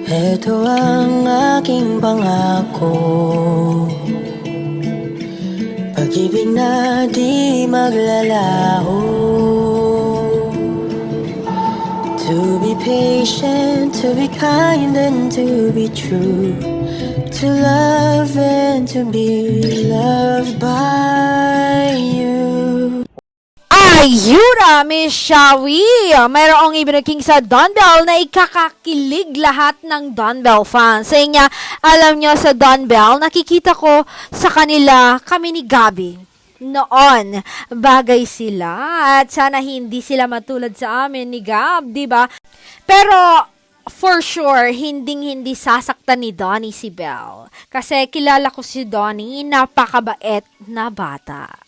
Ito ang aking pangako, pag-ibig na di maglalaho. To be patient, to be kind and to be true, to love and to be loved by you. Ayura, Miss Shawi! Mayroong ibinagking sa Don Bell na ikakakilig lahat ng Don Bell fans. Sa niya, alam nyo sa Don Bell, nakikita ko sa kanila, kami ni Gabby. Noon, bagay sila at sana hindi sila matulad sa amin ni Gab, di ba? Pero for sure, hindi sasaktan ni Donnie si Belle. Kasi kilala ko si Donnie, napakabait na bata.